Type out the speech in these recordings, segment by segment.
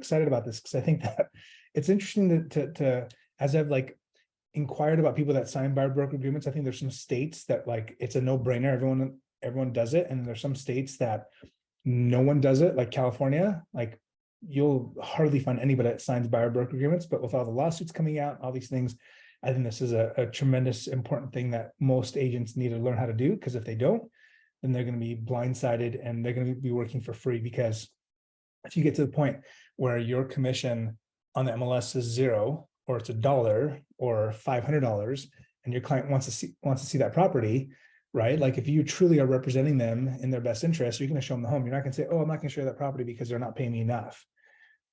excited about this because I think that it's interesting to as I've like inquired about people that sign buyer broker agreements, I think there's some states that like it's a no-brainer. Everyone does it. And there's some states that no one does it, like California. Like you'll hardly find anybody that signs buyer broker agreements, but with all the lawsuits coming out, all these things, I think this is a tremendous important thing that most agents need to learn how to do, because if they don't, then they're going to be blindsided and they're going to be working for free. Because if you get to the point where your commission on the MLS is $0 or it's $1 or $500 and your client wants to see that property, right? Like if you truly are representing them in their best interest, you're going to show them the home. You're not going to say, oh, I'm not going to share that property because they're not paying me enough.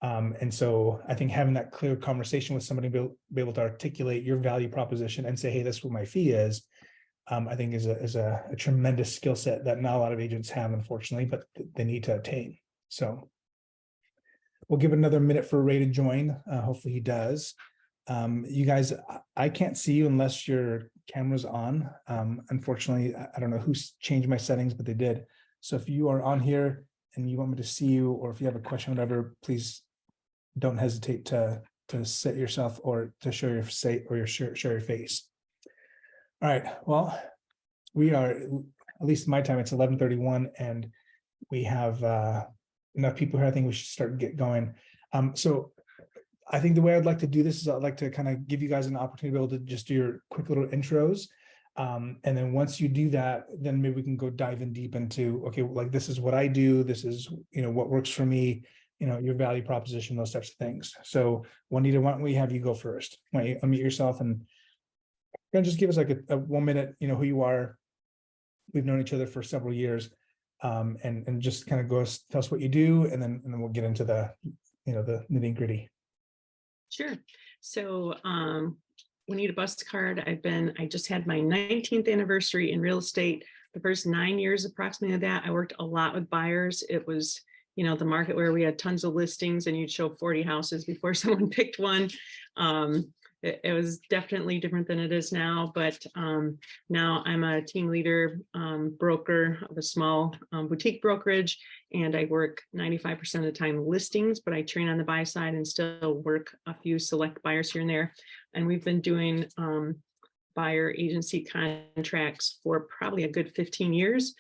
And so I think having that clear conversation with somebody, be able to articulate your value proposition and say, hey, this is what my fee is, I think is a tremendous skill set that not a lot of agents have, unfortunately, but they need to attain. So we'll give it another minute for Ray to join. Hopefully he does. You guys, I can't see you unless your camera's on. Unfortunately, I don't know who's changed my settings, but they did. So if you are on here and you want me to see you, or if you have a question, whatever, please don't hesitate to set yourself or to show your show your face. All right. Well, we are, at least my time, it's 11:31, and we have enough people here. I think we should start get going. So I think the way I'd like to do this is I'd like to kind of give you guys an opportunity to be able to just do your quick little intros. And then once you do that, then maybe we can go dive in deep into, okay, like this is what I do. This is, what works for me, your value proposition, those types of things. So Juanita, why don't we have you go first? Why don't you unmute yourself and just give us like a 1 minute, who you are. We've known each other for several years, and just kind of tell us what you do, and then we'll get into the, the nitty gritty. Sure. So, Juanita Buscard, I just had my 19th anniversary in real estate. The first 9 years approximately of that, I worked a lot with buyers. It was, the market where we had tons of listings and you'd show 40 houses before someone picked one. It was definitely different than it is now, but now I'm a team leader, broker of a small boutique brokerage, and I work 95% of the time listings, but I train on the buy side and still work a few select buyers here and there. And we've been doing buyer agency contracts for probably a good 15 years.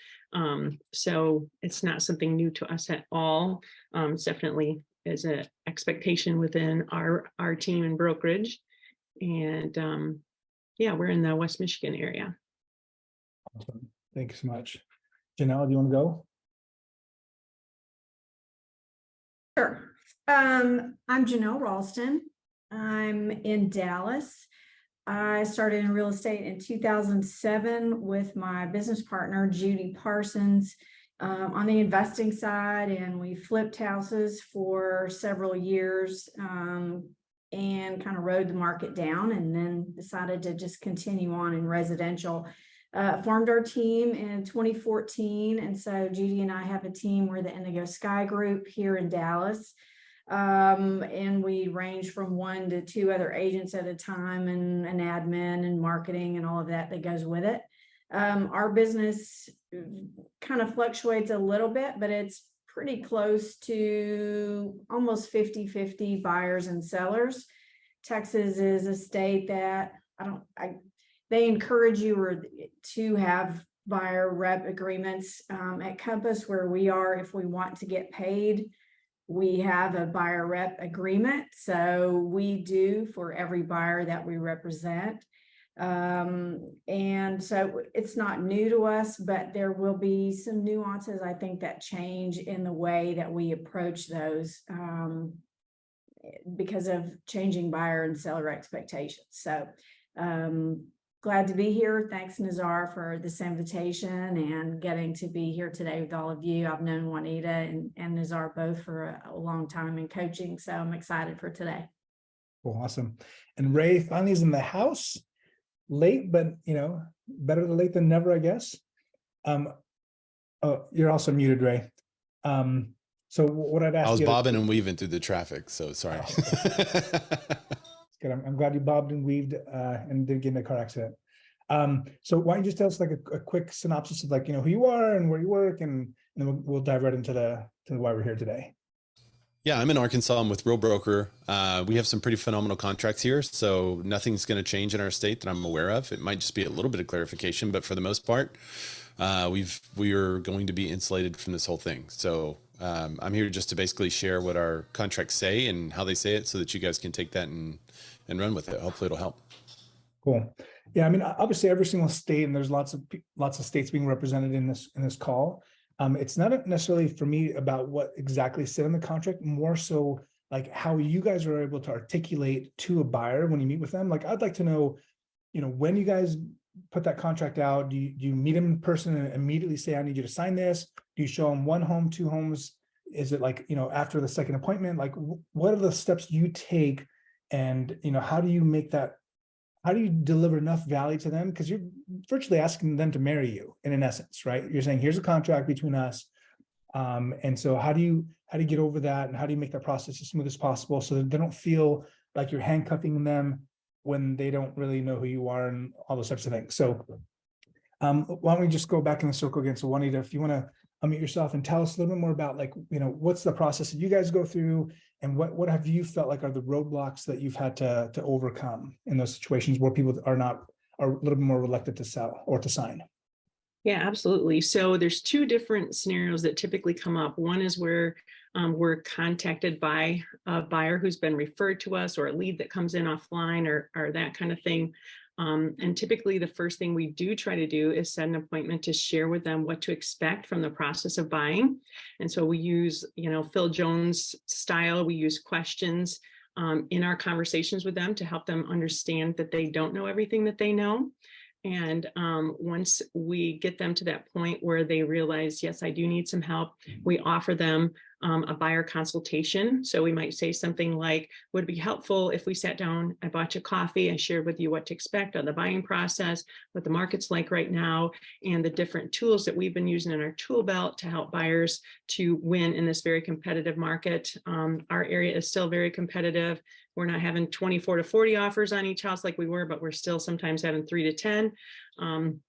So it's not something new to us at all. It's definitely is an expectation within our team and brokerage. And yeah, we're in the West Michigan area. Awesome. Thank you so much. Janelle, do you want to go? Sure. I'm Janelle Ralston. I'm in Dallas. I started in real estate in 2007 with my business partner, Judy Parsons, on the investing side, and we flipped houses for several years. And kind of rode the market down, and then decided to just continue on in residential. Formed our team in 2014. And so Judy and I have a team. We're the Indigo Sky Group here in Dallas. And we range from 1 to 2 other agents at a time, and an admin and marketing and all of that goes with it. Our business kind of fluctuates a little bit, but it's pretty close to almost 50-50 buyers and sellers. Texas is a state that they encourage you to have buyer rep agreements. At Compass, where we are, if we want to get paid, we have a buyer rep agreement. So we do for every buyer that we represent. And so it's not new to us, but there will be some nuances, I think, that change in the way that we approach those because of changing buyer and seller expectations. So glad to be here. Thanks, Nazar, for this invitation and getting to be here today with all of you. I've known Juanita and Nazar both for a long time in coaching, so I'm excited for today. Well, awesome. And Ray finally is in the house. Late, but better than late than never, I guess. Oh, you're also muted, Ray. So what I'd ask I was you bobbing and weaving through the traffic, so sorry. Good. I'm glad you bobbed and weaved and didn't get in a car accident. So why don't you just tell us like a quick synopsis of who you are and where you work, and then we'll dive right into the why we're here today. Yeah, I'm in Arkansas. I'm with Real Broker. We have some pretty phenomenal contracts here, so nothing's going to change in our state that I'm aware of. It might just be a little bit of clarification, but for the most part, we are going to be insulated from this whole thing. So I'm here just to basically share what our contracts say and how they say it, so that you guys can take that and run with it. Hopefully, it'll help. Cool. Yeah, I mean, obviously, every single state, and there's lots of states being represented in this call. It's not necessarily for me about what exactly said in the contract, more so like how you guys are able to articulate to a buyer when you meet with them. Like, I'd like to know, when you guys put that contract out, do you meet them in person and immediately say, I need you to sign this? Do you show them one home, two homes? Is it like, after the second appointment? Like, what are the steps you take? And, how do you make that? How do you deliver enough value to them? Because you're virtually asking them to marry you in essence, right? You're saying, here's a contract between us. And so how do you get over that? And how do you make that process as smooth as possible so that they don't feel like you're handcuffing them when they don't really know who you are and all those types of things? So why don't we just go back in the circle again? So Juanita, if you want to unmute yourself and tell us a little bit more about, like, what's the process that you guys go through, and what have you felt like are the roadblocks that you've had to overcome in those situations where people are a little bit more reluctant to sell or to sign? Yeah, absolutely. So there's two different scenarios that typically come up. One is where we're contacted by a buyer who's been referred to us, or a lead that comes in offline, or that kind of thing. And typically the first thing we do try to do is set an appointment to share with them what to expect from the process of buying. And so we use, Phil Jones style, we use questions in our conversations with them to help them understand that they don't know everything that they know. And once we get them to that point where they realize, yes, I do need some help, we offer them a buyer consultation. So we might say something like, would it be helpful if we sat down, I bought you coffee, I shared with you what to expect on the buying process, what the market's like right now, and the different tools that we've been using in our tool belt to help buyers to win in this very competitive market. Our area is still very competitive. We're not having 24 to 40 offers on each house like we were, but we're still sometimes having 3 to 10.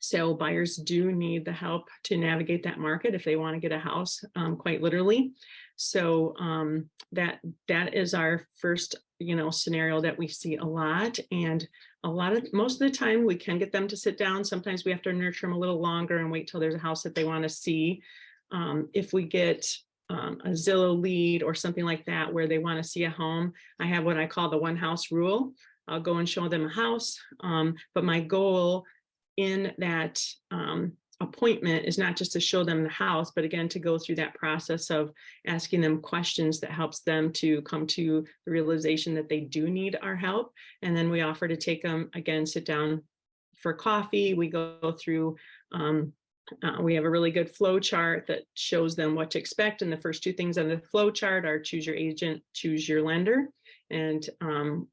So buyers do need the help to navigate that market if they want to get a house, quite literally. So that is our first, scenario that we see a lot. And most of the time we can get them to sit down. Sometimes we have to nurture them a little longer and wait till there's a house that they want to see. If we get a Zillow lead or something like that where they want to see a home, I have what I call the one house rule. I'll go and show them a house, but my goal in that appointment is not just to show them the house, but again, to go through that process of asking them questions that helps them to come to the realization that they do need our help. And then we offer to take them, again, sit down for coffee. We go through, we have a really good flow chart that shows them what to expect. And the first two things on the flow chart are choose your agent, choose your lender. And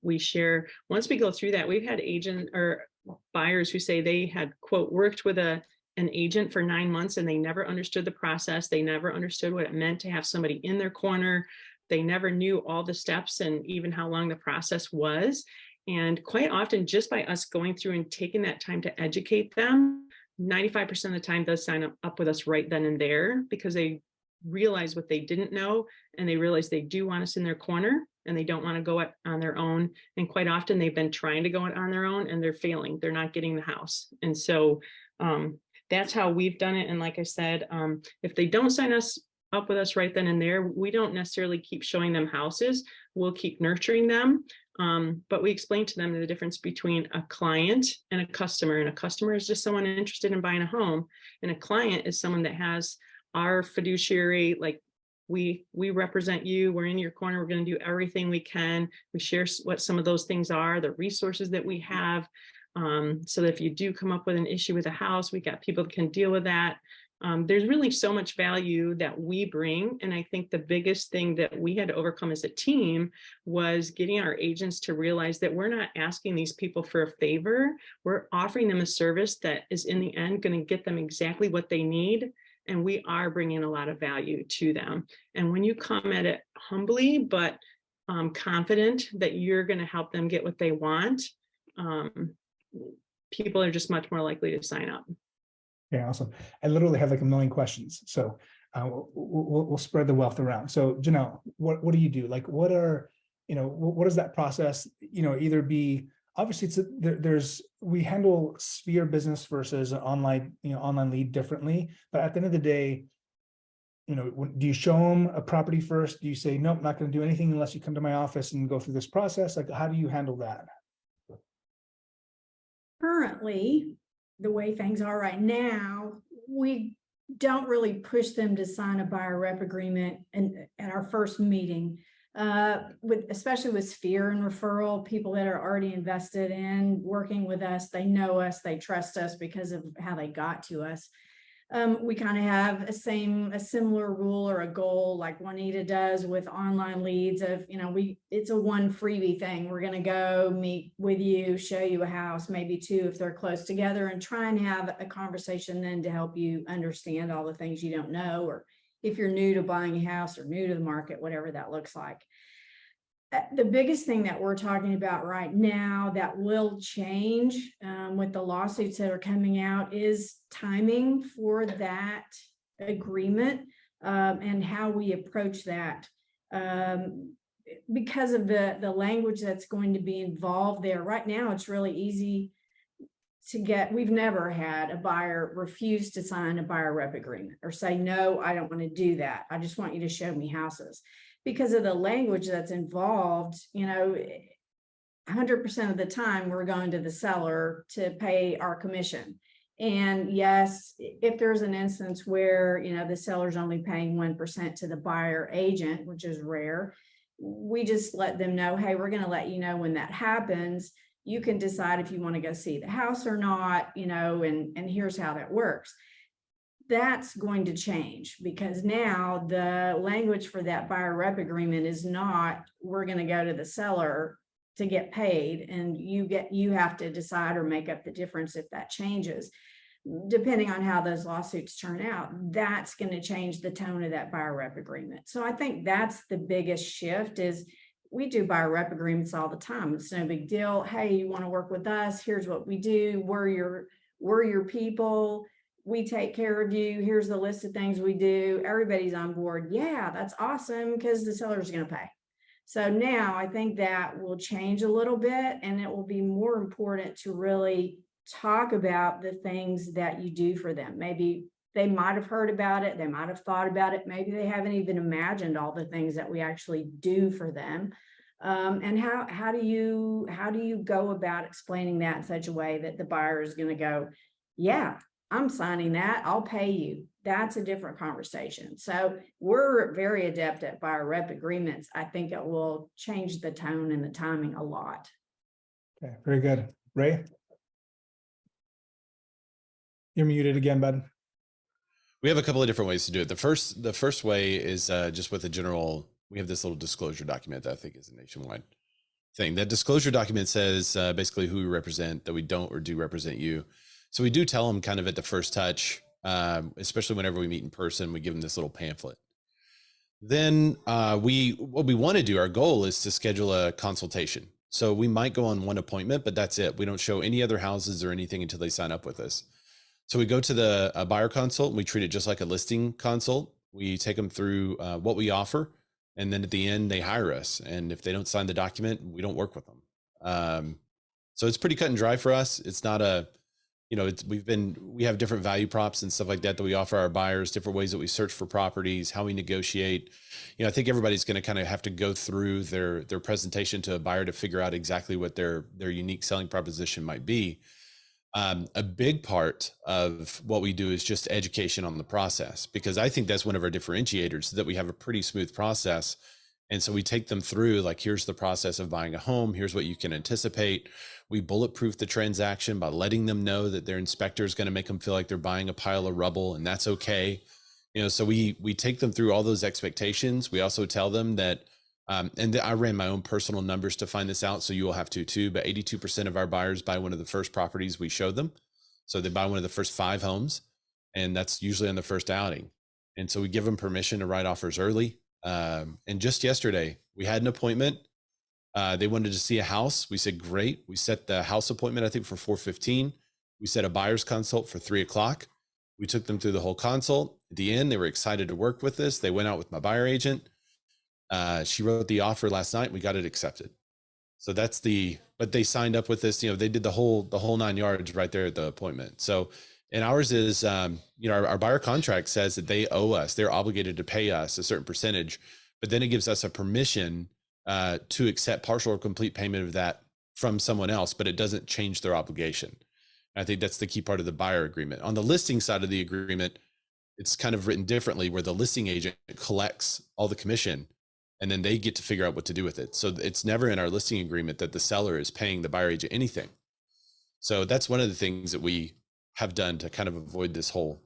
we share, once we go through that, we've had agent or buyers who say they had, quote, worked with an agent for 9 months and they never understood the process. They never understood what it meant to have somebody in their corner. They never knew all the steps and even how long the process was. And quite often, just by us going through and taking that time to educate them, 95% of the time does sign up with us right then and there, because they realize what they didn't know, and they realize they do want us in their corner and they don't want to go it on their own. And quite often they've been trying to go it on their own and they're failing. They're not getting the house. And so that's how we've done it. And like I said, if they don't sign us up with us right then and there, we don't necessarily keep showing them houses. We'll keep nurturing them. But we explain to them the difference between a client and a customer. And a customer is just someone interested in buying a home. And a client is someone that has our fiduciary, like we represent you, we're in your corner, we're going to do everything we can. We share what some of those things are, the resources that we have, so that if you do come up with an issue with a house, we got people that can deal with that. There's really so much value that we bring. And I think the biggest thing that we had to overcome as a team was getting our agents to realize that we're not asking these people for a favor. We're offering them a service that is in the end going to get them exactly what they need. And we are bringing a lot of value to them. And when you come at it humbly, but confident that you're going to help them get what they want, people are just much more likely to sign up. Yeah, awesome. I literally have like a million questions. So we'll spread the wealth around. So Janelle, what do you do? Like, what are, what does that process, either be, obviously we handle sphere business versus an online, online lead differently, but at the end of the day, do you show them a property first? Do you say, nope, not going to do anything unless you come to my office and go through this process? Like, how do you handle that? Currently, the way things are right now, we don't really push them to sign a buyer rep agreement at our first meeting. Especially with sphere and referral, people that are already invested in working with us, they know us, they trust us because of how they got to us. We kind of have a similar rule or a goal like Juanita does with online leads of, it's a one freebie thing. We're going to go meet with you, show you a house, maybe two if they're close together, and try and have a conversation then to help you understand all the things you don't know, or if you're new to buying a house or new to the market, whatever that looks like. The biggest thing that we're talking about right now that will change with the lawsuits that are coming out is timing for that agreement and how we approach that. Because of the language that's going to be involved there. Right now, it's really easy to get. We've never had a buyer refuse to sign a buyer rep agreement or say, no, I don't want to do that. I just want you to show me houses. Because of the language that's involved, 100% of the time we're going to the seller to pay our commission. And yes, if there's an instance where, the seller's only paying 1% to the buyer agent, which is rare, we just let them know, hey, we're going to let you know when that happens. You can decide if you want to go see the house or not, and here's how that works. That's going to change because now the language for that buyer rep agreement is not, we're going to go to the seller to get paid and you have to decide or make up the difference if that changes. Depending on how those lawsuits turn out, that's going to change the tone of that buyer rep agreement. So I think that's the biggest shift is we do buyer rep agreements all the time. It's no big deal. Hey, you want to work with us? Here's what we do. We're your people. We take care of you. Here's the list of things we do. Everybody's on board. Yeah, that's awesome because the seller's going to pay. So now I think that will change a little bit and it will be more important to really talk about the things that you do for them. Maybe they might have heard about it. They might have thought about it. Maybe they haven't even imagined all the things that we actually do for them. And how do you go about explaining that in such a way that the buyer is going to go, yeah, I'm signing that, I'll pay you. That's a different conversation. So we're very adept at buyer rep agreements. I think it will change the tone and the timing a lot. Okay, very good. Ray? You're muted again, bud. We have a couple of different ways to do it. The first way is just with a general, we have this little disclosure document that I think is a nationwide thing. That disclosure document says basically who we represent, that we don't or do represent you. So we do tell them kind of at the first touch, especially whenever we meet in person, we give them this little pamphlet. Then what we want to do, our goal is to schedule a consultation. So we might go on one appointment, but that's it. We don't show any other houses or anything until they sign up with us. So we go to the buyer consult and we treat it just like a listing consult. We take them through what we offer. And then at the end, they hire us. And if they don't sign the document, we don't work with them. So it's pretty cut and dry for us. It's not a, we have different value props and stuff like that we offer our buyers, different ways that we search for properties, how we negotiate. I think everybody's going to kind of have to go through their presentation to a buyer to figure out exactly what their unique selling proposition might be. A big part of what we do is just education on the process, because I think that's one of our differentiators, that we have a pretty smooth process. And so we take them through, like, here's the process of buying a home. Here's what you can anticipate. We bulletproof the transaction by letting them know that their inspector is going to make them feel like they're buying a pile of rubble, and that's okay. So we take them through all those expectations. We also tell them that, and I ran my own personal numbers to find this out, so you will have to too, but 82% of our buyers buy one of the first properties we show them. So they buy one of the first 5 homes, and that's usually on the first outing. And so we give them permission to write offers early. And just yesterday, we had an appointment. They wanted to see a house. We said, great. We set the house appointment, I think, for 4:15. We set a buyer's consult for 3 o'clock. We took them through the whole consult. At the end, they were excited to work with us. They went out with my buyer agent. She wrote the offer last night. We got it accepted. So that's but they signed up with this, they did the whole 9 yards right there at the appointment. So, and ours is, our buyer contract says that they owe us, they're obligated to pay us a certain percentage, but then it gives us a permission to accept partial or complete payment of that from someone else, but it doesn't change their obligation. I think that's the key part of the buyer agreement. On the listing side of the agreement, it's kind of written differently, where the listing agent collects all the commission and then they get to figure out what to do with it. So it's never in our listing agreement that the seller is paying the buyer agent anything. So that's one of the things that we have done to kind of avoid this whole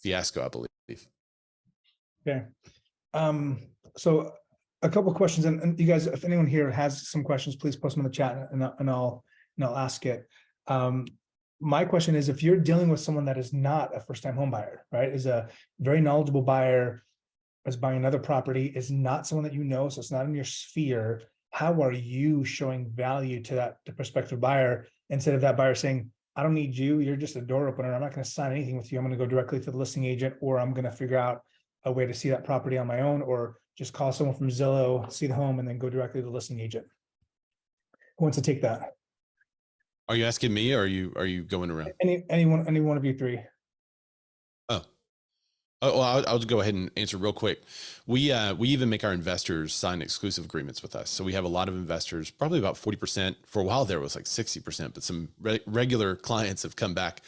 fiasco, I believe. Okay. So a couple of questions, and you guys, if anyone here has some questions, please post them in the chat and I'll ask it. My question is, if you're dealing with someone that is not a first-time home buyer, right, is a very knowledgeable buyer, is buying another property, is not someone that you know, so it's not in your sphere, how are you showing value to the prospective buyer, instead of that buyer saying, I don't need you, you're just a door opener, I'm not going to sign anything with you, I'm going to go directly to the listing agent, or I'm going to figure out a way to see that property on my own, or just call someone from Zillow, see the home, and then go directly to the listing agent? Who wants to take that? Are you asking me, or are you going around? Any one of you three. Oh, well, I'll go ahead and answer real quick. We even make our investors sign exclusive agreements with us. So we have a lot of investors, probably about 40%. For a while there was like 60%, but some regular clients have come back.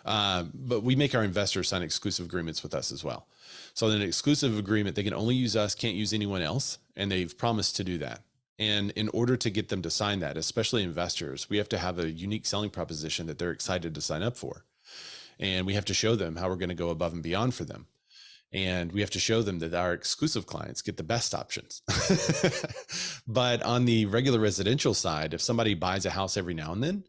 But we make our investors sign exclusive agreements with us as well. So in an exclusive agreement, they can only use us, can't use anyone else. And they've promised to do that. And in order to get them to sign that, especially investors, we have to have a unique selling proposition that they're excited to sign up for. And we have to show them how we're going to go above and beyond for them. And we have to show them that our exclusive clients get the best options. But on the regular residential side, if somebody buys a house every now and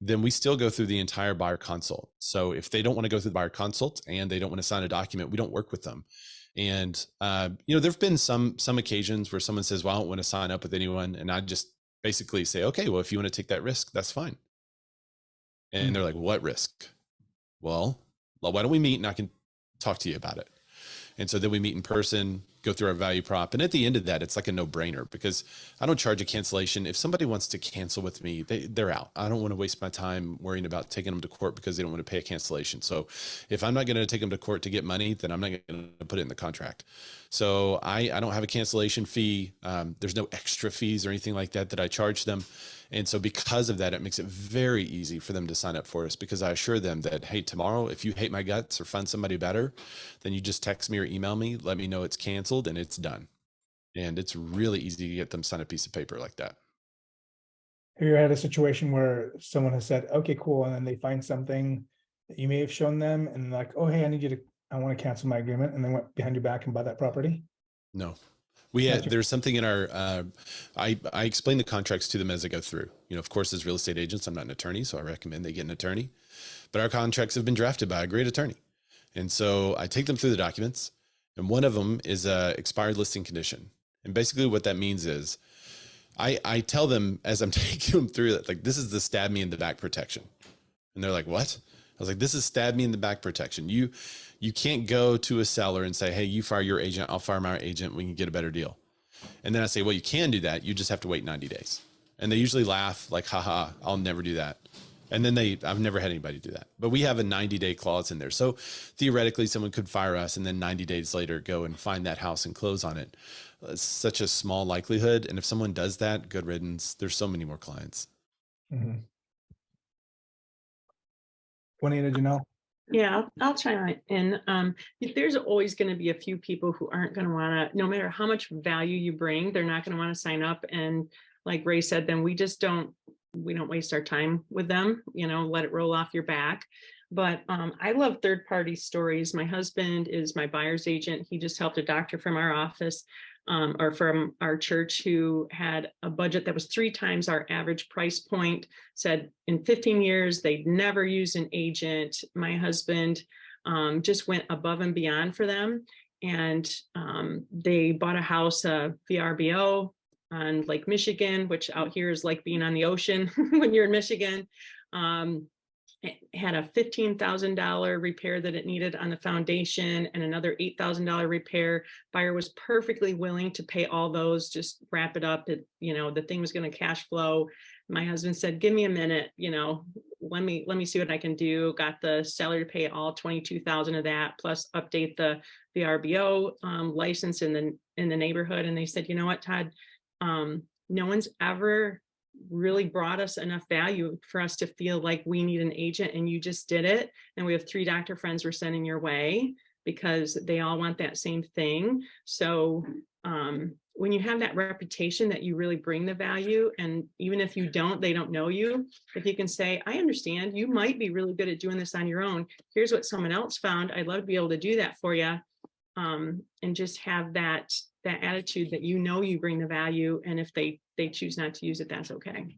then we still go through the entire buyer consult. So if they don't want to go through the buyer consult and they don't want to sign a document, we don't work with them. And, there've been some occasions where someone says, well, I don't want to sign up with anyone. And I just basically say, okay, well, if you want to take that risk, that's fine. And they're like, what risk? Well, why don't we meet and I can talk to you about it? And so then we meet in person, go through our value prop. And at the end of that, it's like a no-brainer, because I don't charge a cancellation. If somebody wants to cancel with me, they're out. I don't want to waste my time worrying about taking them to court because they don't want to pay a cancellation. So if I'm not going to take them to court to get money, then I'm not going to put it in the contract. So I don't have a cancellation fee. There's no extra fees or anything like that I charge them. And so because of that, it makes it very easy for them to sign up for us, because I assure them that, hey, tomorrow, if you hate my guts or find somebody better, then you just text me or email me, let me know it's canceled and it's done. And it's really easy to get them sign a piece of paper like that. Have you had a situation where someone has said, okay, cool, and then they find something that you may have shown them and like, oh, hey, I want to cancel my agreement, and then went behind your back and buy that property? No. There's something in our, I explain the contracts to them as I go through. Of course, as real estate agents, I'm not an attorney, so I recommend they get an attorney. But our contracts have been drafted by a great attorney. And so I take them through the documents, and one of them is a expired listing condition. And basically what that means is I tell them as I'm taking them through that, like, this is the stab me in the back protection. And they're like, what? I was like, this is stab me in the back protection. You can't go to a seller and say, hey, you fire your agent, I'll fire my agent, we can get a better deal. And then I say, well, you can do that. You just have to wait 90 days. And they usually laugh like, haha, I'll never do that. And then I've never had anybody do that. But we have a 90-day clause in there. So theoretically, someone could fire us and then 90 days later go and find that house and close on it. It's such a small likelihood. And if someone does that, good riddance. There's so many more clients. Mm-hmm. Juanita, Janelle? Yeah, I'll chime in. There's always going to be a few people who aren't going to want to, no matter how much value you bring, they're not going to want to sign up. And like Ray said, then we don't waste our time with them, let it roll off your back. But I love third-party stories. My husband is my buyer's agent. He just helped a doctor from our office or from our church who had a budget that was 3 times our average price point, said in 15 years, they'd never used an agent. My husband just went above and beyond for them. And they bought a house, VRBO on Lake Michigan, which out here is like being on the ocean when you're in Michigan. it had a $15,000 repair that it needed on the foundation and another $8,000 repair. Buyer was perfectly willing to pay all those, just wrap it up. The thing was going to cash flow. My husband said, give me a minute, let me see what I can do. Got the seller to pay all 22,000 of that, plus update the VRBO license in the neighborhood. And they said, you know what, Todd, no one's ever really brought us enough value for us to feel like we need an agent, and you just did it. And we have 3 doctor friends we're sending your way because they all want that same thing. So when you have that reputation that you really bring the value, and even if you don't, they don't know you, if you can say, I understand you might be really good at doing this on your own. Here's what someone else found. I'd love to be able to do that for you. And just have that attitude that you bring the value, and if they choose not to use it, that's okay.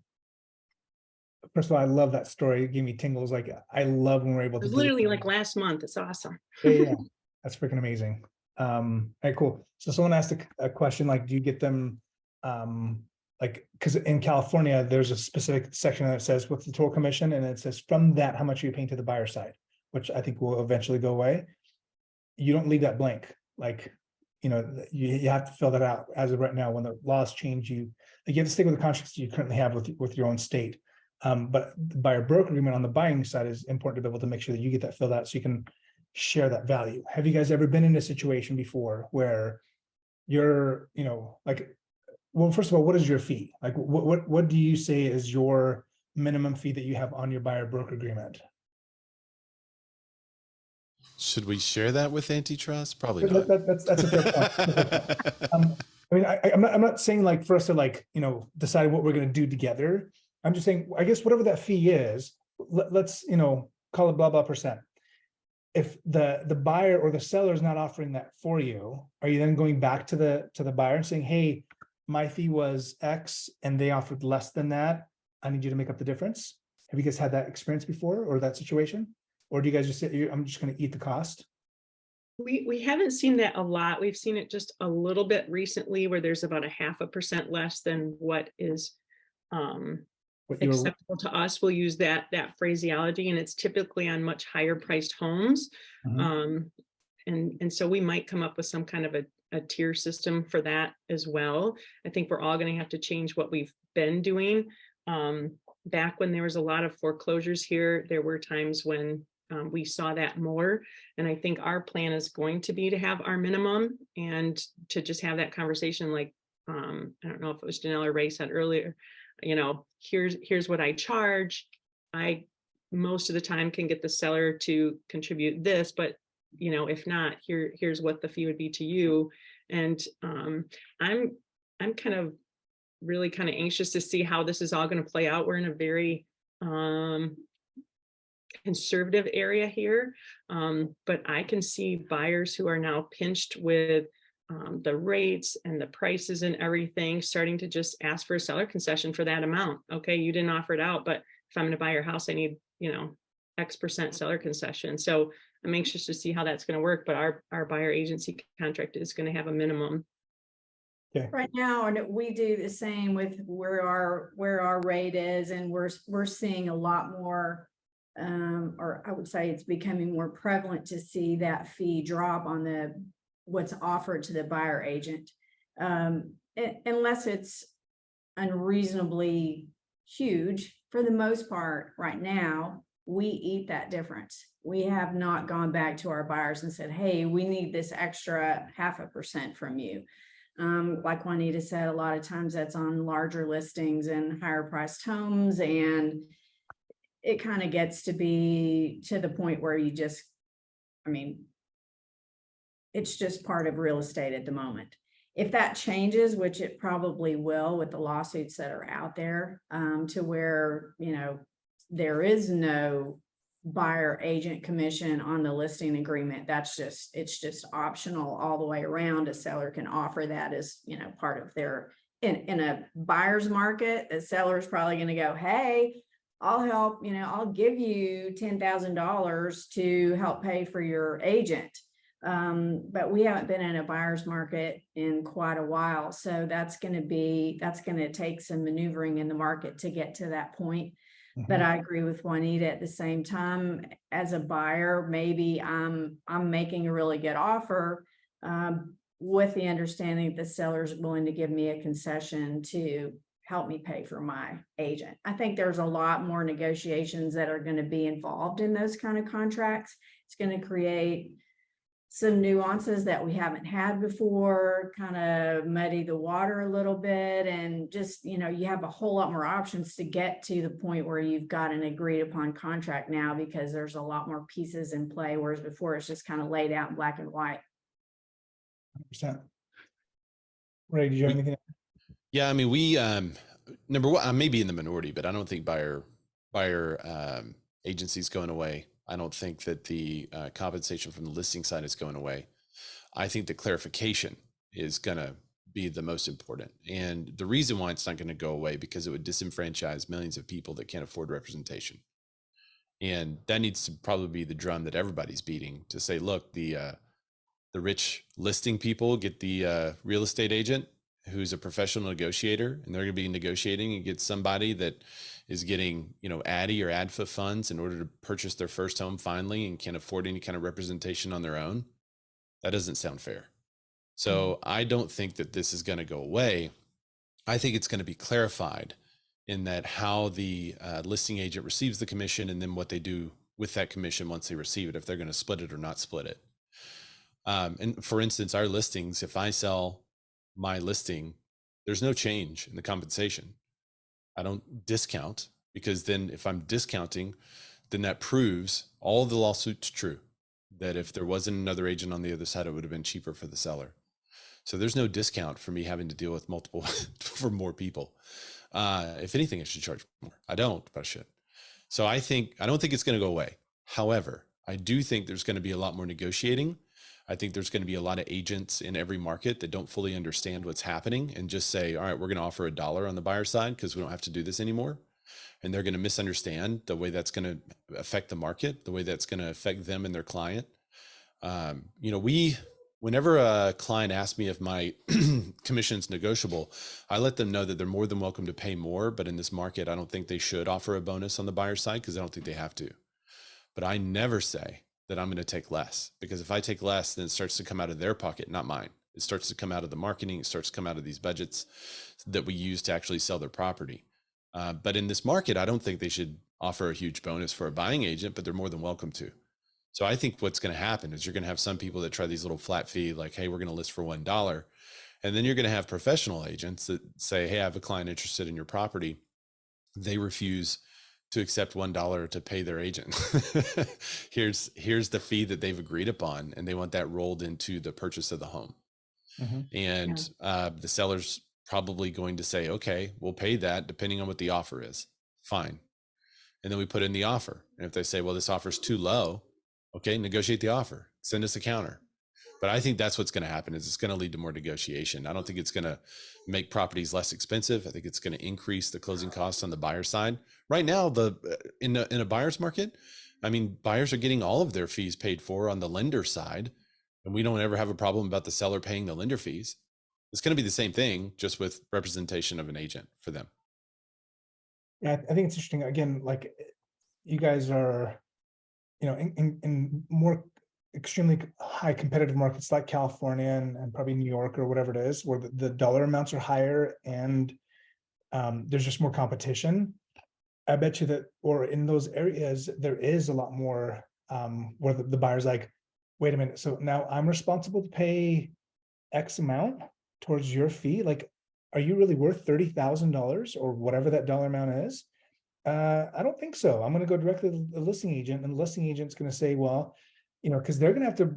First of all, I love that story. It gave me tingles. Like, I love when we're able It to was do literally it. like last month. It's awesome. Yeah, that's freaking amazing. All right, cool. So someone asked a question, like, do you get them, like, because in California, there's a specific section that says what's the total commission, and it says from that, how much are you paying to the buyer side, which I think will eventually go away. You don't leave that blank. Like, you have to fill that out. As of right now, when the laws change, you have to stick with the contracts you currently have with your own state. But the buyer broker agreement on the buying side is important to be able to make sure that you get that filled out so you can share that value. Have you guys ever been in a situation before where you're, like, well, first of all, what is your fee? Like, what do you say is your minimum fee that you have on your buyer broker agreement? Should we share that with antitrust? Probably not. That's a fair point. I mean, I'm not saying like for us to decide what we're going to do together. I'm just saying, I guess whatever that fee is, let's call it blah blah percent. If the buyer or the seller is not offering that for you, are you then going back to the buyer and saying, hey, my fee was X and they offered less than that, I need you to make up the difference? Have you guys had that experience before, or that situation? Or do you guys just say, I'm just going to eat the cost? We haven't seen that a lot. We've seen it just a little bit recently, where there's about a 0.5% less than what is acceptable to us. We'll use that phraseology, and it's typically on much higher priced homes. And so we might come up with some kind of a tier system for that as well. I think we're all going to have to change what we've been doing. Back when there was a lot of foreclosures here, there were times when we saw that more. And I think our plan is going to be to have our minimum and to just have that conversation. Like, I don't know if it was Janelle or Ray said earlier, here's what I charge. I most of the time can get the seller to contribute this, but if not, here's what the fee would be to you. And I'm kind of really kind of anxious to see how this is all going to play out. We're in a very conservative area here, but I can see buyers who are now pinched with the rates and the prices and everything, starting to just ask for a seller concession for that amount. Okay, you didn't offer it out, but if I'm going to buy your house, I need X% seller concession. So I'm anxious to see how that's going to work, but our buyer agency contract is going to have a minimum. Okay. Right now, and we do the same with where our rate is, and we're seeing a lot more, or I would say it's becoming more prevalent to see that fee drop on what's offered to the buyer agent, unless it's unreasonably huge. For the most part, right now, we eat that difference. We have not gone back to our buyers and said, hey, we need this extra 0.5% from you. Like Juanita said, a lot of times that's on larger listings and higher priced homes, and it kind of gets to be to the point where it's just part of real estate at the moment. If that changes, which it probably will with the lawsuits that are out there, to where, there is no buyer agent commission on the listing agreement, it's just optional all the way around. A seller can offer that as, part of their, in a buyer's market, the seller is probably going to go, hey, I'll help, I'll give you $10,000 to help pay for your agent. But we haven't been in a buyer's market in quite a while. So that's going to take some maneuvering in the market to get to that point. But I agree with Juanita at the same time, as a buyer, maybe I'm making a really good offer, with the understanding that the seller's willing to give me a concession to help me pay for my agent. I think there's a lot more negotiations that are going to be involved in those kind of contracts. It's going to create some nuances that we haven't had before, kind of muddy the water a little bit, and just, you have a whole lot more options to get to the point where you've got an agreed upon contract now, because there's a lot more pieces in play, whereas before it's just kind of laid out in black and white. 100%. Ray, did you have anything? Yeah, I mean, we number one, I may be in the minority, but I don't think buyer agencies going away. I don't think that the compensation from the listing side is going away. I think the clarification is going to be the most important. And the reason why it's not going to go away, because it would disenfranchise millions of people that can't afford representation. And that needs to probably be the drum that everybody's beating, to say, look, the rich listing people get the real estate agent who's a professional negotiator, and they're going to be negotiating and get somebody that is getting, ADDI or ADFA funds in order to purchase their first home finally and can't afford any kind of representation on their own. That doesn't sound fair. So I don't think that this is going to go away. I think it's going to be clarified in that how the listing agent receives the commission, and then what they do with that commission once they receive it, if they're going to split it or not split it. And for instance, our listings, if I sell my listing, there's no change in the compensation. I don't discount, because then if I'm discounting, then that proves all the lawsuits true, that if there wasn't another agent on the other side, it would have been cheaper for the seller. So there's no discount for me having to deal with multiple for more people. If anything, I should charge more. I don't, but I should. So I don't think it's going to go away. However, I do think there's going to be a lot more negotiating. I think there's going to be a lot of agents in every market that don't fully understand what's happening and just say, all right, we're going to offer $1 on the buyer side because we don't have to do this anymore. And they're going to misunderstand the way that's going to affect the market, the way that's going to affect them and their client. Whenever a client asks me if my commission is negotiable, I let them know that they're more than welcome to pay more. But in this market, I don't think they should offer a bonus on the buyer side, because I don't think they have to. But I never say that I'm going to take less, because if I take less, then it starts to come out of their pocket, not mine. It starts to come out of the marketing. It starts to come out of these budgets that we use to actually sell their property. But in this market, I don't think they should offer a huge bonus for a buying agent, but they're more than welcome to. So I think what's going to happen is you're going to have some people that try these little flat fee, like, hey, we're going to list for $1. And then you're going to have professional agents that say, hey, I have a client interested in your property. They refuse to accept $1 to pay their agent. Here's the fee that they've agreed upon, and they want that rolled into the purchase of the home. And the seller's probably going to say, okay, we'll pay that depending on what the offer is. Fine. And then we put in the offer. And if they say, well, this offer is too low, okay, negotiate the offer, send us a counter. But I think that's what's going to happen, is it's going to lead to more negotiation. I don't think it's going to make properties less expensive. I think it's going to increase the closing costs on the buyer side. Right now, in a buyer's market, I mean, buyers are getting all of their fees paid for on the lender side, and we don't ever have a problem about the seller paying the lender fees. It's going to be the same thing, just with representation of an agent for them. Yeah, I think it's interesting. Again, like, you guys are, in more extremely high competitive markets like California and probably New York or whatever it is, where the dollar amounts are higher and there's just more competition. I bet you that, or in those areas, there is a lot more where the buyer's like, wait a minute, so now I'm responsible to pay X amount towards your fee? Like, are you really worth $30,000 or whatever that dollar amount is? I don't think so. I'm going to go directly to the listing agent, and the listing agent's going to say, well, because they're going to have to,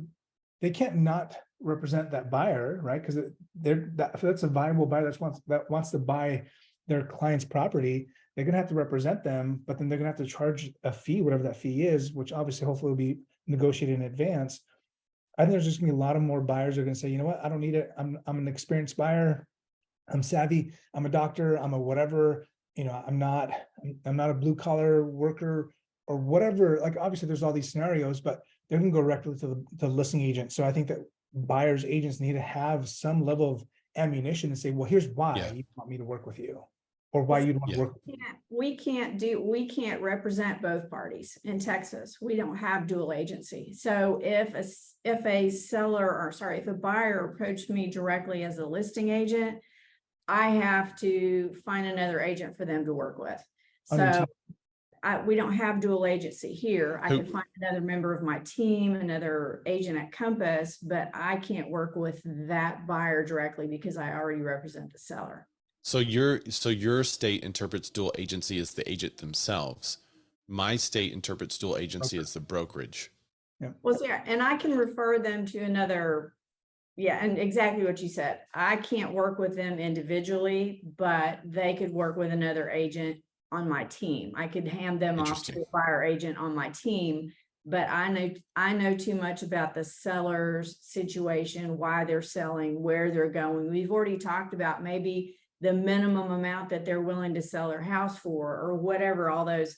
they can't not represent that buyer, right? Because that's a viable buyer that wants to buy their client's property. They're going to have to represent them, but then they're going to have to charge a fee, whatever that fee is, which obviously hopefully will be negotiated in advance. I think there's just going to be a lot of more buyers that are going to say, you know what, I don't need it. I'm an experienced buyer. I'm savvy. I'm a doctor. I'm a whatever. I'm not a blue collar worker or whatever. Like, obviously there's all these scenarios, but they're going to go directly to the listing agent. So I think that buyers agents need to have some level of ammunition and say, well, here's why you want me to work with you, or why you'd want to Yeah. work. We can't represent both parties in Texas. We don't have dual agency. So if a seller, or sorry, if a buyer approached me directly as a listing agent, I have to find another agent for them to work with. On your So team. we don't have dual agency here. I Who- could find another member of my team, another agent at Compass, but I can't work with that buyer directly because I already represent the seller. So your state interprets dual agency as the agent themselves. My state interprets dual agency as the brokerage. Well, yeah, and I can refer them to another. Yeah, and exactly what you said. I can't work with them individually, but they could work with another agent on my team. I could hand them off to Interesting. a buyer agent on my team, but I know too much about the seller's situation, why they're selling, where they're going. We've already talked about maybe the minimum amount that they're willing to sell their house for, or whatever all those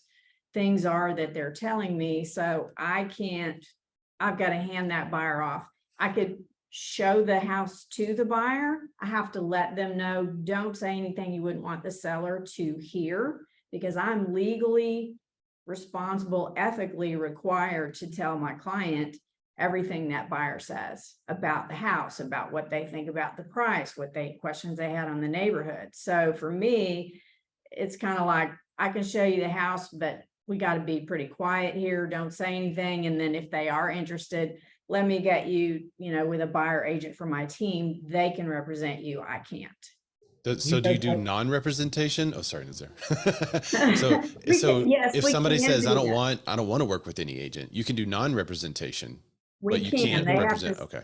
things are that they're telling me. So I've got to hand that buyer off. I could show the house to the buyer. I have to let them know, don't say anything you wouldn't want the seller to hear, because I'm legally responsible, ethically required to tell my client everything that buyer says about the house, about what they think about the price, questions they had on the neighborhood. So for me, it's kind of like, I can show you the house, but we got to be pretty quiet here. Don't say anything. And then if they are interested, let me get you, with a buyer agent for my team. They can represent you. I can't. So do you do non-representation? Oh, sorry, Nazir. So Yes, if we somebody can says, do I that. don't want to work with any agent, you can do non-representation, but you They can't have represent. to, Okay.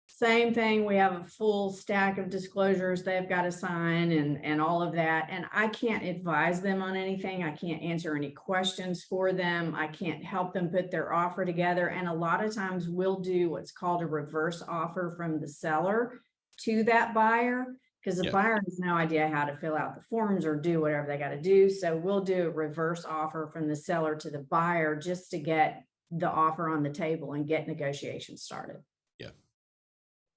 same thing. We have a full stack of disclosures they've got to sign and all of that. And I can't advise them on anything. I can't answer any questions for them. I can't help them put their offer together. And a lot of times we'll do what's called a reverse offer from the seller to that buyer, because the buyer has no idea how to fill out the forms or do whatever they got to do. So we'll do a reverse offer from the seller to the buyer just to get the offer on the table and get negotiations started.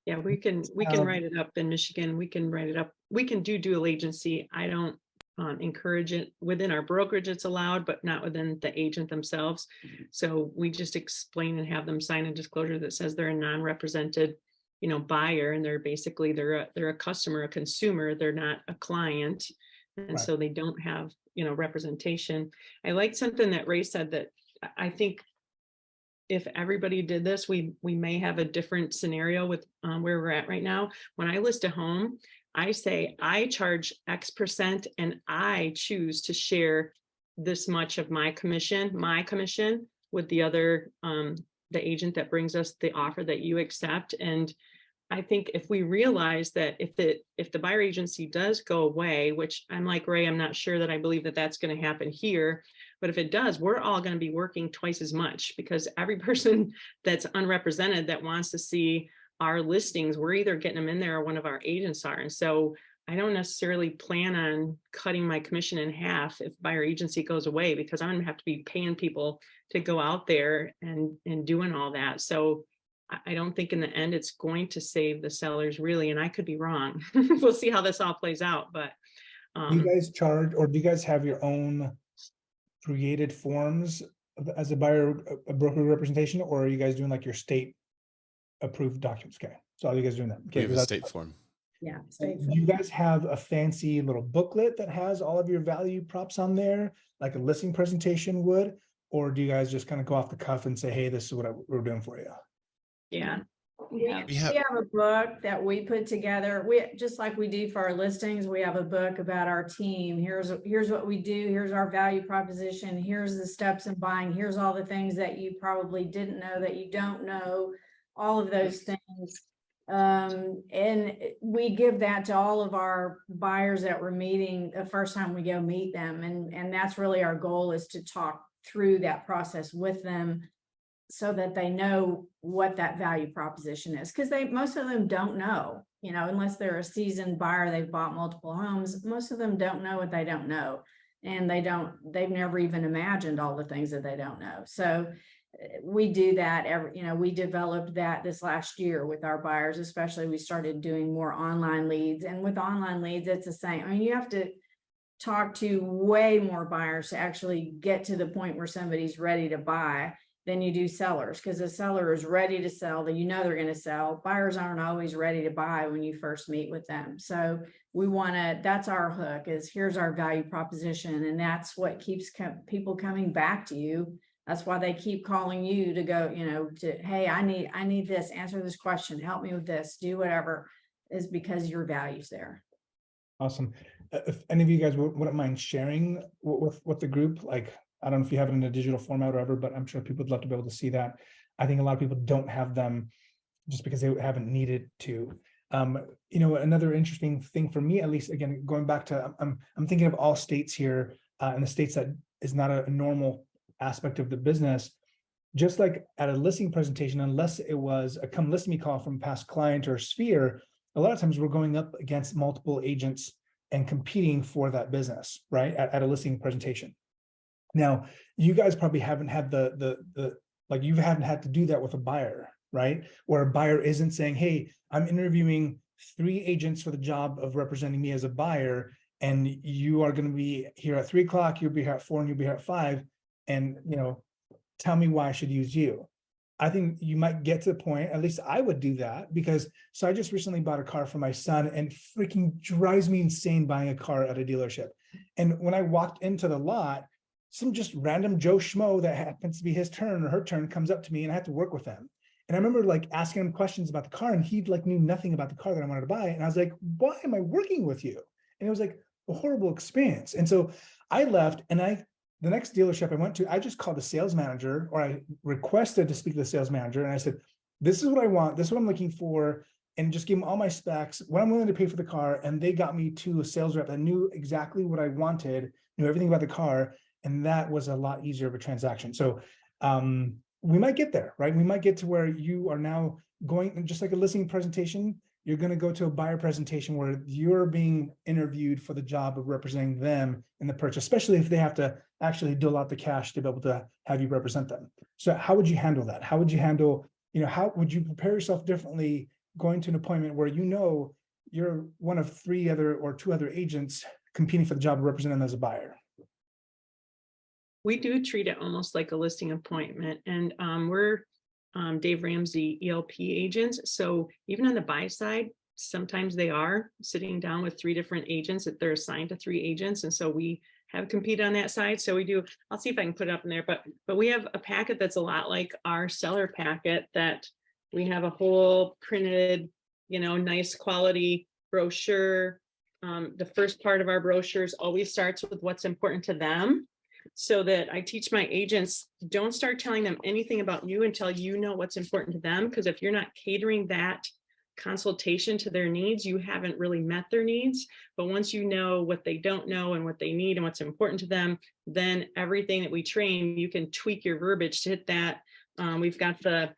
Yeah, we can write it up in Michigan. We can write it up. We can do dual agency. I don't encourage it within our brokerage. It's allowed, but not within the agent themselves. So we just explain and have them sign a disclosure that says they're a non-represented, buyer, and they're a customer, a consumer. They're not a client, and Right. so they don't have representation. I like something that Ray said, that I think if everybody did this, we may have a different scenario with where we're at right now. When I list a home, I say I charge X percent and I choose to share this much of my commission with the other, the agent that brings us the offer that you accept. And I think if we realize that if the buyer agency does go away, which I'm like Ray, I'm not sure that I believe that that's going to happen here, but if it does, we're all going to be working twice as much, because every person that's unrepresented that wants to see our listings, we're either getting them in there or one of our agents are. And so I don't necessarily plan on cutting my commission in half if buyer agency goes away, because I'm going to have to be paying people to go out there and doing all that. So I don't think in the end it's going to save the sellers, really, and I could be wrong. We'll see how this all plays out. But Do you guys charge, or do you guys have your own created forms as a buyer, a broker representation, or are you guys doing like your state approved documents? Okay, so are you guys doing that? We Okay, have a state form. Yeah. do you guys have a fancy little booklet that has all of your value props on there, like a listing presentation would, or do you guys just kind of go off the cuff and say, hey, this is what we're doing for you? yeah. We have a book that we put together. We, just like we do for our listings, we have a book about our team. Here's what we do. Here's our value proposition. Here's the steps in buying. Here's all the things that you probably didn't know that you don't know, all of those things. And we give that to all of our buyers that we're meeting the first time we go meet them. And that's really our goal, is to talk through that process with them, so that they know what that value proposition is. Because most of them don't know, unless they're a seasoned buyer, they've bought multiple homes. Most of them don't know what they don't know. And they've never even imagined all the things that they don't know. So we do that we developed that this last year with our buyers, especially. We started doing more online leads, and with online leads, it's the same. I mean, you have to talk to way more buyers to actually get to the point where somebody's ready to buy than you do sellers, because the seller is ready to sell, that you know they're going to sell. Buyers aren't always ready to buy when you first meet with them. So we want to, that's our hook, is here's our value proposition. And that's what keeps people coming back to you. That's why they keep calling you to go, you know, to, hey, I need this, answer this question, help me with this, do whatever, is because your value's there. Awesome. If any of you guys wouldn't mind sharing with the group, like, I don't know if you have it in a digital format or whatever, but I'm sure people would love to be able to see that. I think a lot of people don't have them just because they haven't needed to. You know, another interesting thing for me, at least, again, going back to, I'm thinking of all states here, and the states that is not a normal aspect of the business. Just like at a listing presentation, unless it was a come list me call from past client or sphere, a lot of times we're going up against multiple agents and competing for that business, right? At a listing presentation. Now, you guys probably haven't had like, you haven't had to do that with a buyer, right? Where a buyer isn't saying, hey, I'm interviewing 3 agents for the job of representing me as a buyer, and you are going to be here at 3 o'clock, you'll be here at 4, and you'll be here at 5. And, you know, tell me why I should use you. I think you might get to the point, at least I would do that, because so I just recently bought a car for my son, and freaking drives me insane buying a car at a dealership. And when I walked into the lot, some just random Joe Schmo that happens to be his turn or her turn comes up to me, and I had to work with them. And I remember like asking him questions about the car, and he like knew nothing about the car that I wanted to buy. And I was like, why am I working with you? And it was like a horrible experience. And so I left, and the next dealership I went to, I just called the sales manager, or I requested to speak to the sales manager. And I said, this is what I want. This is what I'm looking for. And just gave them all my specs, what I'm willing to pay for the car. And they got me to a sales rep that knew exactly what I wanted, knew everything about the car. And that was a lot easier of a transaction. So we might get there, right? We might get to where you are now going, just like a listing presentation, you're going to go to a buyer presentation where you're being interviewed for the job of representing them in the purchase, especially if they have to actually dole out the cash to be able to have you represent them. So how would you handle that? How would you handle, you know, how would you prepare yourself differently going to an appointment where you know you're one of 3 other or 2 other agents competing for the job of representing them as a buyer? We do treat it almost like a listing appointment, and we're Dave Ramsey ELP agents. So even on the buy side, sometimes they are sitting down with 3 different agents, that they're assigned to 3 agents. And so we have competed on that side. So we do, I'll see if I can put it up in there, but we have a packet that's a lot like our seller packet, that we have a whole printed, you know, nice quality brochure. The first part of our brochures always starts with what's important to them. So that I teach my agents, don't start telling them anything about you until you know what's important to them. Because if you're not catering that consultation to their needs, you haven't really met their needs. But once you know what they don't know and what they need and what's important to them, then everything that we train, you can tweak your verbiage to hit that. We've got the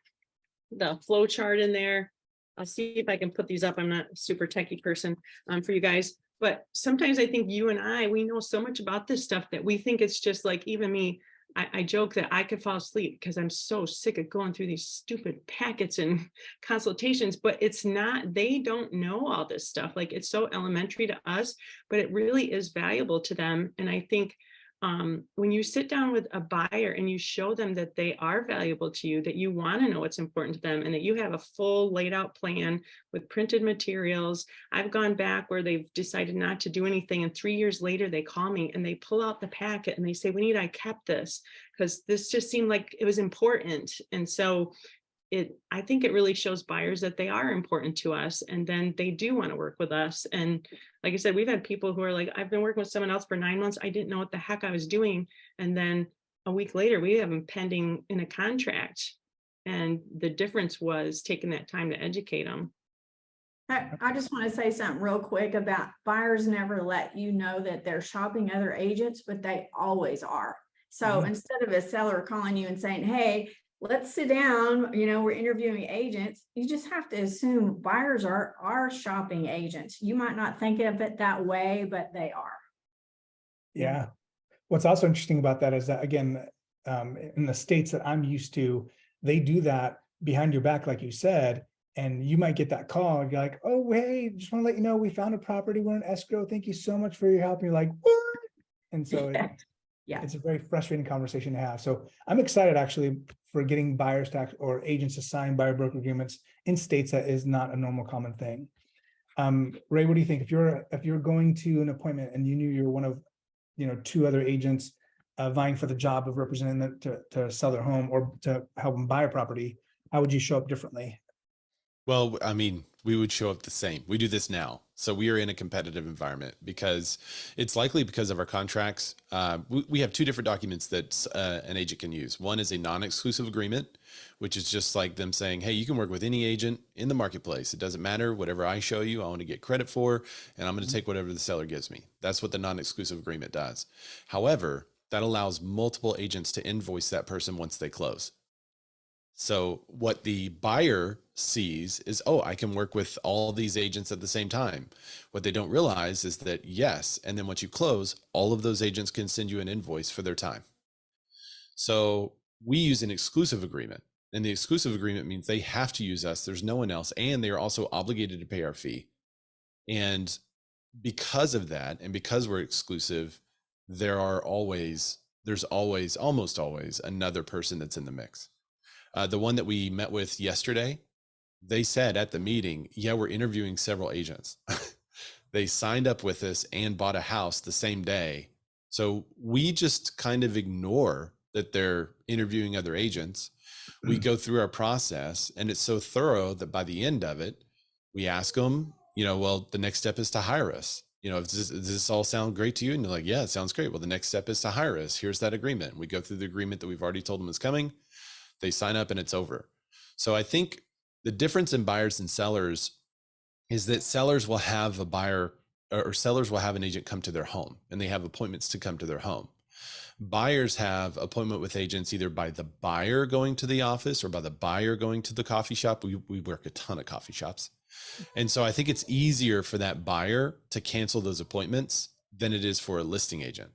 flow chart in there. I'll see if I can put these up. I'm not a super techie person for you guys. But sometimes I think you and we know so much about this stuff that we think it's just like, even me, I joke that I could fall asleep because I'm so sick of going through these stupid packets and consultations, but it's not, they don't know all this stuff. Like, it's so elementary to us, but it really is valuable to them. And I think when you sit down with a buyer and you show them that they are valuable to you, that you want to know what's important to them, and that you have a full laid out plan with printed materials. I've gone back where they've decided not to do anything, and 3 years later they call me and they pull out the packet and they say, I kept this because this just seemed like it was important. And so I think it really shows buyers that they are important to us, and then they do want to work with us. And like I said, we've had people who are like, I've been working with someone else for 9 months. I didn't know what the heck I was doing. And then a week later, we have them pending in a contract. And the difference was taking that time to educate them. I just want to say something real quick about buyers never let you know that they're shopping other agents, but they always are. So instead of a seller calling you and saying, hey, let's sit down, you know, we're interviewing agents, you just have to assume buyers are shopping agents. You might not think of it that way, but they are. Yeah. What's also interesting about that is that, again, in the states that I'm used to, they do that behind your back, like you said, and you might get that call and you're like, oh, hey, just want to let you know, we found a property, we're in escrow. Thank you so much for your help. And you're like, what? And so Yeah. it's a very frustrating conversation to have. So I'm excited actually for getting buyers to or agents to sign buyer broker agreements in states that is not a normal common thing. Ray, what do you think? If you're going to an appointment and you knew you're one of, 2 other agents vying for the job of representing them to sell their home or to help them buy a property, how would you show up differently? Well, I mean, we would show up the same. We do this now. So we are in a competitive environment because it's likely because of our contracts. We have 2 different documents that an agent can use. One is a non-exclusive agreement, which is just like them saying, hey, you can work with any agent in the marketplace. It doesn't matter. Whatever I show you, I want to get credit for, and I'm going to take whatever the seller gives me. That's what the non-exclusive agreement does. However, that allows multiple agents to invoice that person once they close. So what the buyer sees is, oh, I can work with all these agents at the same time. What they don't realize is that, yes, and then once you close, all of those agents can send you an invoice for their time. So we use an exclusive agreement, and the exclusive agreement means they have to use us. There's no one else, and they are also obligated to pay our fee. And because of that, and because we're exclusive, there's almost always another person that's in the mix. The one that we met with yesterday, they said at the meeting, yeah, we're interviewing several agents. They signed up with us and bought a house the same day. So we just kind of ignore that they're interviewing other agents. We go through our process, and it's so thorough that by the end of it, we ask them, well, the next step is to hire us. Does this all sound great to you? And they're like, yeah, it sounds great. Well, the next step is to hire us. Here's that agreement. We go through the agreement that we've already told them is coming. They sign up and it's over. So I think the difference in buyers and sellers is that sellers will have a buyer, or sellers will have an agent come to their home, and they have appointments to come to their home. Buyers have appointment with agents either by the buyer going to the office or by the buyer going to the coffee shop. We work a ton of coffee shops. And so I think it's easier for that buyer to cancel those appointments than it is for a listing agent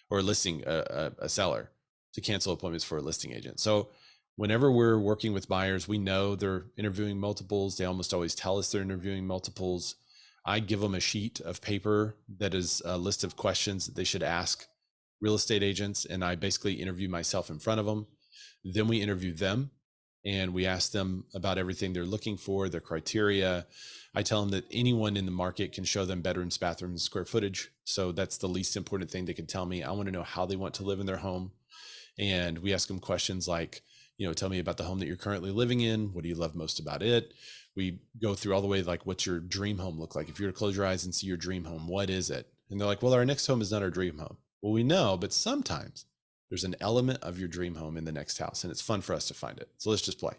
or a seller to cancel appointments for a listing agent. So whenever we're working with buyers, we know they're interviewing multiples. They almost always tell us they're interviewing multiples. I give them a sheet of paper that is a list of questions that they should ask real estate agents, and I basically interview myself in front of them. Then we interview them, and we ask them about everything they're looking for, their criteria. I tell them that anyone in the market can show them bedrooms, bathrooms, square footage. So that's the least important thing they can tell me. I want to know how they want to live in their home. And we ask them questions like, tell me about the home that you're currently living in. What do you love most about it? We go through all the way, like, what's your dream home look like? If you were to close your eyes and see your dream home, what is it? And they're like, well, our next home is not our dream home. Well, we know, but sometimes there's an element of your dream home in the next house, and it's fun for us to find it. So let's just play.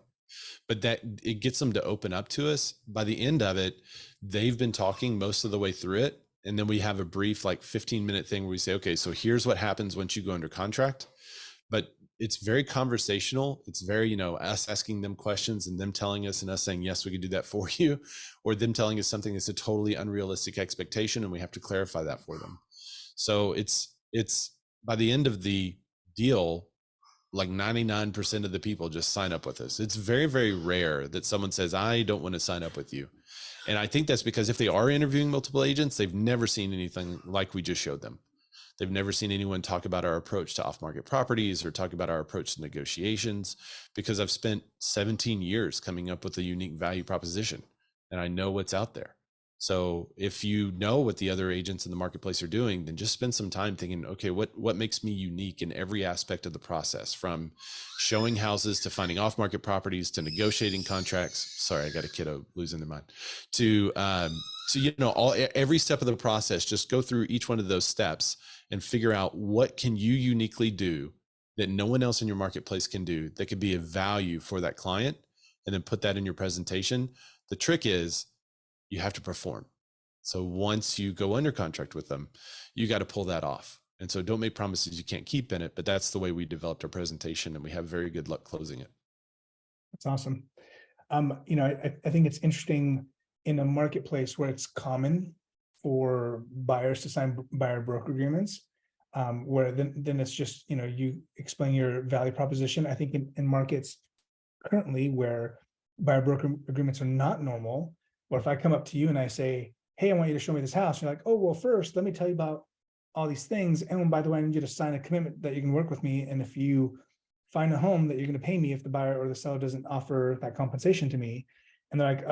But that it gets them to open up to us. By the end of it, they've been talking most of the way through it. And then we have a brief, like 15-minute thing where we say, okay, so here's what happens once you go under contract. But it's very conversational. It's very, us asking them questions and them telling us and us saying, yes, we could do that for you, or them telling us something that's a totally unrealistic expectation, and we have to clarify that for them. So it's by the end of the deal, like 99% of the people just sign up with us. It's very, very rare that someone says, I don't want to sign up with you. And I think that's because if they are interviewing multiple agents, they've never seen anything like we just showed them. They've never seen anyone talk about our approach to off-market properties or talk about our approach to negotiations, because I've spent 17 years coming up with a unique value proposition, and I know what's out there. So if you know what the other agents in the marketplace are doing, then just spend some time thinking, okay, what makes me unique in every aspect of the process, from showing houses to finding off-market properties to negotiating contracts. Sorry, I got a kiddo losing their mind. To every step of the process, just go through each one of those steps and figure out what can you uniquely do that no one else in your marketplace can do that could be of value for that client, and then put that in your presentation. The trick is you have to perform. So once you go under contract with them, you got to pull that off. And so don't make promises you can't keep in it, but that's the way we developed our presentation, and we have very good luck closing it. That's awesome. I think it's interesting in a marketplace where it's common for buyers to sign buyer broker agreements, where then it's just, you explain your value proposition. I think in markets currently where buyer broker agreements are not normal, or if I come up to you and I say, hey, I want you to show me this house, you're like, oh, well, first, let me tell you about all these things. And by the way, I need you to sign a commitment that you can work with me. And if you find a home that you're going to pay me if the buyer or the seller doesn't offer that compensation to me. And they're like,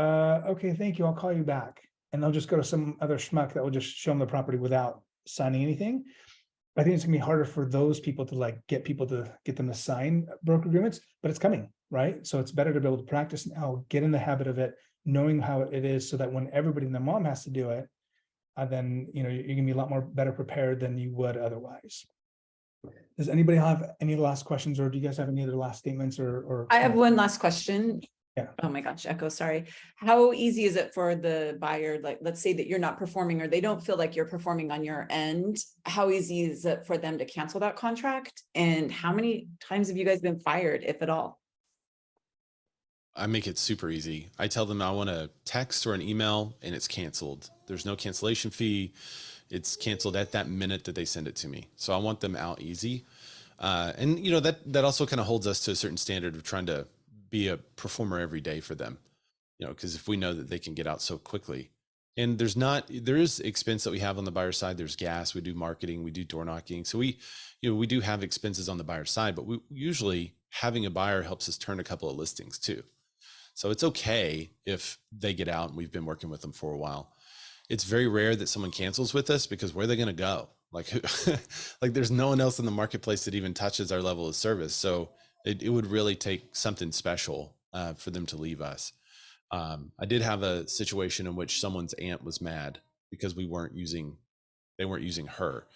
okay, thank you. I'll call you back. And they'll just go to some other schmuck that will just show them the property without signing anything. I think it's gonna be harder for those people to like get them to sign broker agreements, but it's coming, right? So it's better to be able to practice now, get in the habit of it, knowing how it is, so that when everybody and their mom has to do it, then you're gonna be a lot more better prepared than you would otherwise. Does anybody have any last questions, or do you guys have any other last statements or I have one last question. Yeah. Oh my gosh, Echo, sorry. How easy is it for the buyer? Like, let's say that you're not performing or they don't feel like you're performing on your end. How easy is it for them to cancel that contract? And how many times have you guys been fired, if at all? I make it super easy. I tell them I want a text or an email and it's canceled. There's no cancellation fee. It's canceled at that minute that they send it to me. So I want them out easy. And that also kind of holds us to a certain standard of trying to be a performer every day for them, because if we know that they can get out so quickly, and there is expense that we have on the buyer side. There's gas, we do marketing, we do door knocking. So we do have expenses on the buyer side, but we usually having a buyer helps us turn a couple of listings too. So it's okay if they get out and we've been working with them for a while. It's very rare that someone cancels with us, because where are they going to go? Like there's no one else in the marketplace that even touches our level of service. So it would really take something special for them to leave us. I did have a situation in which someone's aunt was mad because they weren't using her,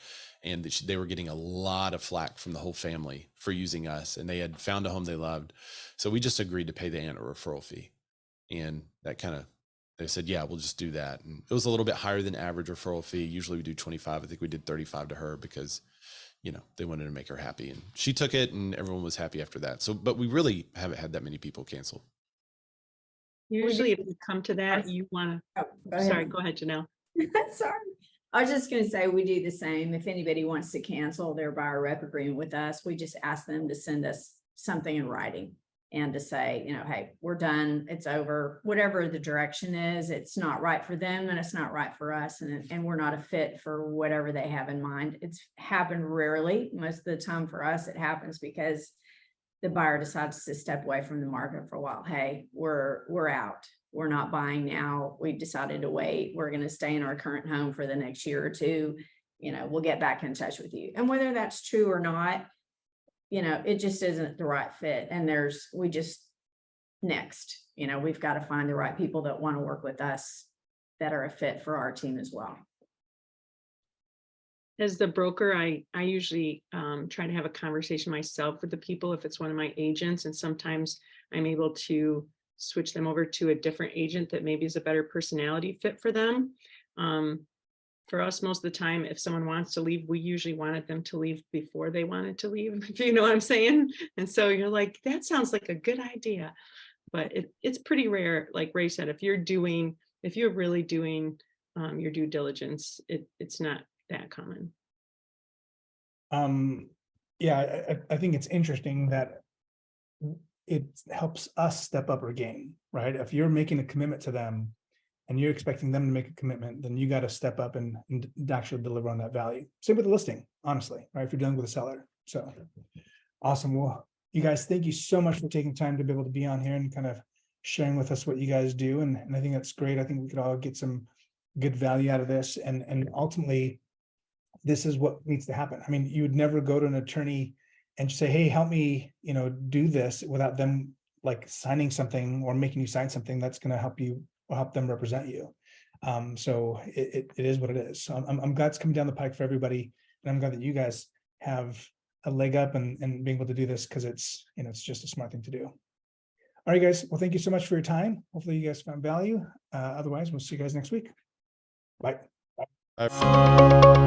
and they were getting a lot of flack from the whole family for using us, and they had found a home they loved. So we just agreed to pay the aunt a referral fee, and they said, yeah, we'll just do that. And it was a little bit higher than average referral fee. Usually we do 25. I think we did 35 to her because they wanted to make her happy, and she took it, and everyone was happy after that. So, but we really haven't had that many people cancel. Usually if you come to that, you want to, sorry, go ahead, Janelle. Sorry. I was just going to say, we do the same. If anybody wants to cancel their buyer rep agreement with us, we just ask them to send us something in writing and to say, hey, we're done. It's over. Whatever the direction is, it's not right for them and it's not right for us. And we're not a fit for whatever they have in mind. It's happened rarely. Most of the time for us, it happens because the buyer decides to step away from the market for a while. Hey, we're out. We're not buying now. We've decided to wait. We're going to stay in our current home for the next year or two. We'll get back in touch with you. And whether that's true or not, it just isn't the right fit. And next, we've got to find the right people that want to work with us that are a fit for our team as well. As the broker, I usually try to have a conversation myself with the people if it's one of my agents, and sometimes I'm able to switch them over to a different agent that maybe is a better personality fit for them. For us, most of the time, if someone wants to leave, we usually wanted them to leave before they wanted to leave, if you know what I'm saying. And so you're like, that sounds like a good idea, but it's pretty rare. Like Ray said, if you're really doing your due diligence, it's not that common. Yeah, I think it's interesting that it helps us step up our game, right? If you're making a commitment to them and you're expecting them to make a commitment, then you got to step up and actually deliver on that value. Same with the listing, honestly, right? If you're dealing with a seller. So awesome. Well, you guys, thank you so much for taking time to be able to be on here and kind of sharing with us what you guys do. And I think that's great. I think we could all get some good value out of this. And ultimately, this is what needs to happen. I mean, you would never go to an attorney and say, hey, help me, do this without them like signing something or making you sign something that's going to help you or help them represent you. So it is what it is. So I'm glad it's coming down the pike for everybody. And I'm glad that you guys have a leg up and being able to do this, because it's just a smart thing to do. All right, guys. Well, thank you so much for your time. Hopefully you guys found value. Otherwise, we'll see you guys next week. Bye. Bye.